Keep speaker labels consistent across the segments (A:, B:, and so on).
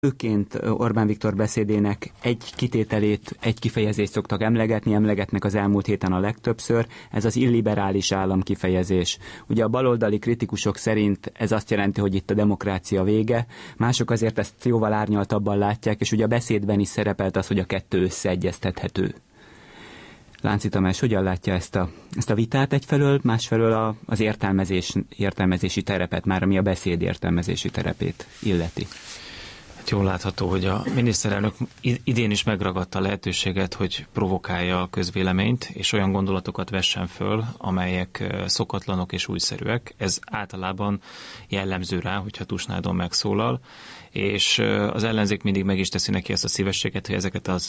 A: Főként Orbán Viktor beszédének egy kitételét, egy kifejezést szoktak emlegetnek az elmúlt héten a legtöbbször, ez az illiberális állam kifejezés. Ugye a baloldali kritikusok szerint ez azt jelenti, hogy itt a demokrácia vége, mások azért ezt jóval árnyaltabban látják, és ugye a beszédben is szerepelt az, hogy a kettő összeegyeztethető. Lánci Tamás hogyan látja ezt a vitát egyfelől, másfelől az értelmezési terepet, már ami a beszéd értelmezési terepét illeti?
B: Jól látható, hogy a miniszterelnök idén is megragadta a lehetőséget, hogy provokálja a közvéleményt, és olyan gondolatokat vessen föl, amelyek szokatlanok és újszerűek. Ez általában jellemző rá, hogyha Tusnádon megszólal, és az ellenzék mindig meg is teszi neki ezt a szívességet, hogy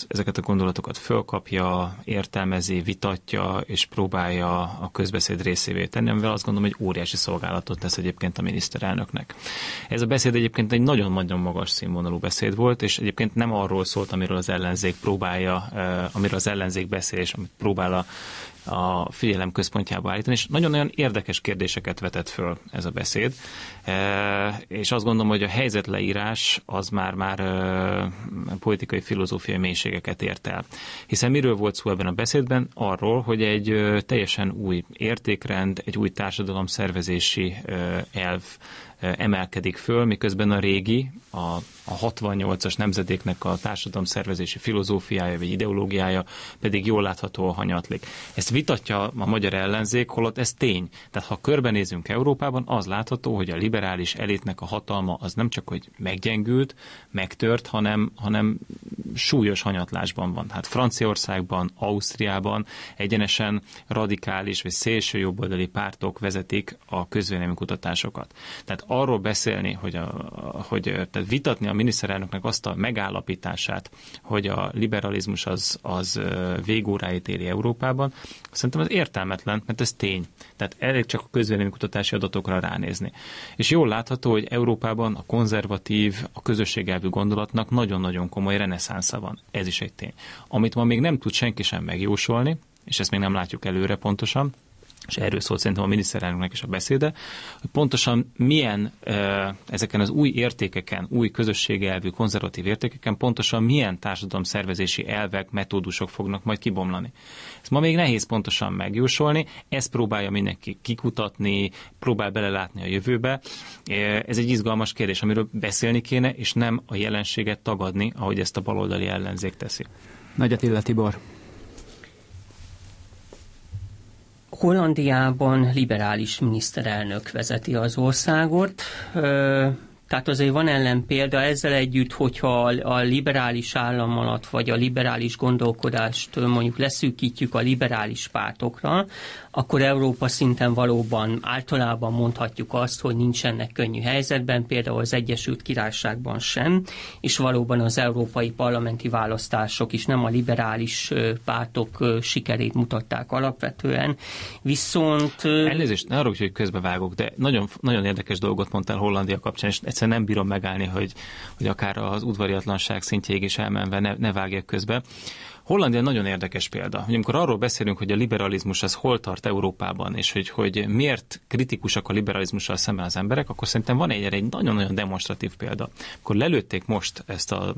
B: ezeket a gondolatokat fölkapja, értelmezi, vitatja, és próbálja a közbeszéd részévé tenni, amivel azt gondolom, hogy óriási szolgálatot tesz egyébként a miniszterelnöknek. Ez a beszéd egyébként egy nagyon-nagyon magas színvonalú beszéd volt, és egyébként nem arról szólt, amiről az ellenzék beszél, és amit próbál a figyelem központjába állítani, és nagyon-nagyon érdekes kérdéseket vetett föl ez a beszéd. És azt gondolom, hogy a helyzetleírás az már politikai, filozófiai mélységeket ért el. Hiszen miről volt szó ebben a beszédben? Arról, hogy egy teljesen új értékrend, egy új társadalomszervezési elv emelkedik föl, miközben a régi, a 68-as nemzedéknek a társadalomszervezési filozófiája vagy ideológiája pedig jól láthatóan hanyatlik. Ezt vitatja a magyar ellenzék, holott ez tény. Tehát ha körbenézünk Európában, az látható, hogy a liberális elitnek a hatalma az nem csak, hogy meggyengült, megtört, hanem súlyos hanyatlásban van. Hát Franciaországban, Ausztriában egyenesen radikális vagy szélső jobboldali pártok vezetik a közvéleménykutatásokat. Tehát arról beszélni, tehát vitatni a miniszterelnöknek azt a megállapítását, hogy a liberalizmus az végóráit éri Európában, szerintem ez értelmetlen, mert ez tény. Tehát elég csak a közvéleménykutatási adatokra ránézni. És jól látható, hogy Európában a konzervatív, a közösségelvű gondolatnak nagyon-nagyon komoly reneszánsza van. Ez is egy tény. Amit ma még nem tud senki sem megjósolni, és ezt még nem látjuk előre pontosan, és erről szólt szerintem a miniszterelnöknek is a beszéde, hogy pontosan milyen ezeken az új értékeken, új közösségelvű, konzervatív értékeken pontosan milyen társadalomszervezési elvek, metódusok fognak majd kibomlani. Ezt ma még nehéz pontosan megjósolni, ezt próbálja mindenki kikutatni, próbál belelátni a jövőbe. Ez egy izgalmas kérdés, amiről beszélni kéne, és nem a jelenséget tagadni, ahogy ezt a baloldali ellenzék teszi.
A: Nagy Attila Tibor.
C: Hollandiában liberális miniszterelnök vezeti az országot, tehát azért van ellenpélda ezzel együtt, hogyha a liberális állam alatt, vagy a liberális gondolkodást mondjuk leszűkítjük a liberális pártokra, akkor Európa szinten valóban általában mondhatjuk azt, hogy nincsenek könnyű helyzetben, például az Egyesült Királyságban sem, és valóban az európai parlamenti választások is nem a liberális pártok sikerét mutatták alapvetően, viszont...
B: Elnézést, ne arra, hogy közbevágok, de nagyon, nagyon érdekes dolgot mondtál Hollandia kapcsán, és egyszerűen nem bírom megállni, hogy akár az udvariatlanság szintjéig is elmenve ne vágjak közbe. Hollandia nagyon érdekes példa. Hogy amikor arról beszélünk, hogy a liberalizmus az hol tart Európában, és hogy miért kritikusak a liberalizmussal szemben az emberek, akkor szerintem van egy nagyon-nagyon demonstratív példa. Akkor lelőtték most ezt a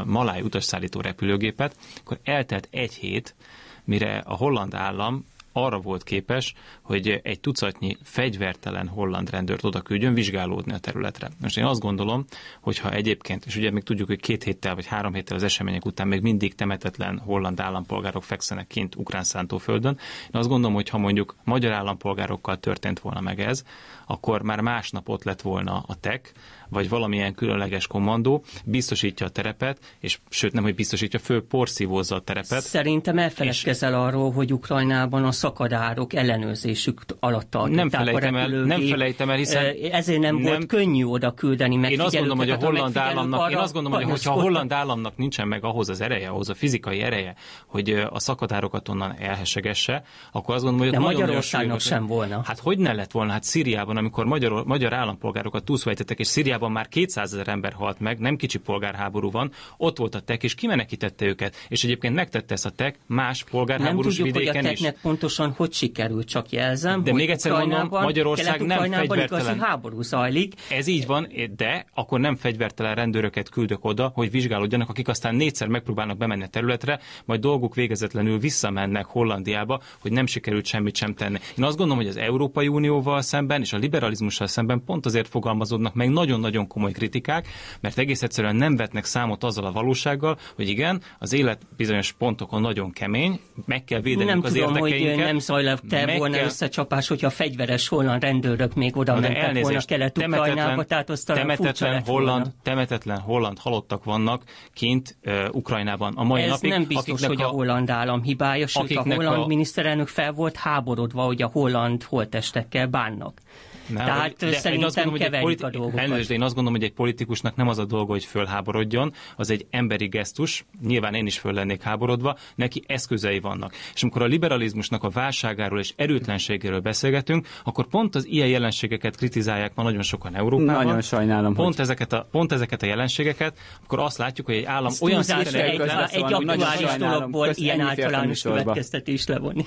B: maláj utasszállító repülőgépet, akkor eltelt egy hét, mire a holland állam arra volt képes, hogy egy tucatnyi fegyvertelen holland rendőrt oda küldjön vizsgálódni a területre. Most én azt gondolom, hogyha egyébként, és ugye még tudjuk, hogy 2 héttel vagy 3 héttel az események után még mindig temetetlen holland állampolgárok fekszenek kint ukrán szántóföldön, én azt gondolom, hogy ha mondjuk magyar állampolgárokkal történt volna meg ez, akkor már másnap ott lett volna a TEK, vagy valamilyen különleges kommandó, biztosítja a terepet, és sőt nem, hogy biztosítja, porszívózza a terepet.
C: Szerintem elfeledkezel arról, hogy Ukrajnában a szakadárok ellenőrzésük alatt tartották a repülőgép.
B: Nem felejtem el, hiszen...
C: Ezért nem volt könnyű oda küldeni megfigyelőket.
B: Én azt gondolom, hogy hogyha a holland államnak nincsen meg ahhoz az ereje, ahhoz a fizikai ereje, hogy a szakadárokat onnan elhessegesse, akkor azt gondolom, hogy
C: de Magyarországnak sem volna.
B: Hát hogy ne lett volna? Hát Szíriában, amikor magyar állampolgárokat túlszvejtettek, és Szíriában Ukrajnában már 200 000 ember halt meg, nem kicsi polgárháború van, ott volt a TEK, és kimenekítette őket. És egyébként megtette ezt a TEK más polgárháborús vidéken is.
C: Nem tudjuk, hogy a TEK-nek pontosan hogy sikerült, csak jelzem,
B: de még egyszer mondom, Magyarország nem fegyvertelen.
C: Háború zajlik.
B: Ez így van, de akkor nem fegyvertelen rendőröket küldök oda, hogy vizsgálódjanak, akik aztán 4-szer megpróbálnak bemenni a területre, majd dolguk végezetlenül visszamennek Hollandiába, hogy nem sikerült semmit sem tenni. Én azt gondolom, hogy az Európai Unióval szemben és a liberalizmussal szemben pont azért fogalmazódnak meg nagyon-nagyon komoly kritikák, mert egész egyszerűen nem vetnek számot azzal a valósággal, hogy igen, az élet bizonyos pontokon nagyon kemény, meg kell védenünk az érdekeinket.
C: Nem tudom, hogy nem zajlott volna összecsapás, hogyha fegyveres holland rendőrök még oda mentek volna Kelet-Ukrajnába, tehát azt talán furcsa lett volna.
B: Temetetlen holland halottak vannak kint Ukrajnában a mai
C: ez
B: napig.
C: Ez nem biztos, hogy a holland állam hibája, sőt a holland miniszterelnök fel volt háborodva, hogy a holland holttestekkel bánnak. Tehát szerintem keverjük a dolgokat.
B: Elnézést, én azt gondolom, hogy egy politikusnak nem az a dolga, hogy fölháborodjon, az egy emberi gesztus, nyilván én is föl lennék háborodva, neki eszközei vannak. És amikor a liberalizmusnak a válságáról és erőtlenségéről beszélgetünk, akkor pont az ilyen jelenségeket kritizálják ma nagyon sokan Európában.
A: Nagyon sajnálom.
B: Pont ezeket a jelenségeket, akkor azt látjuk, hogy egy állam olyan szinten
C: egy aktuális dologból ilyen általános következtetést levonni.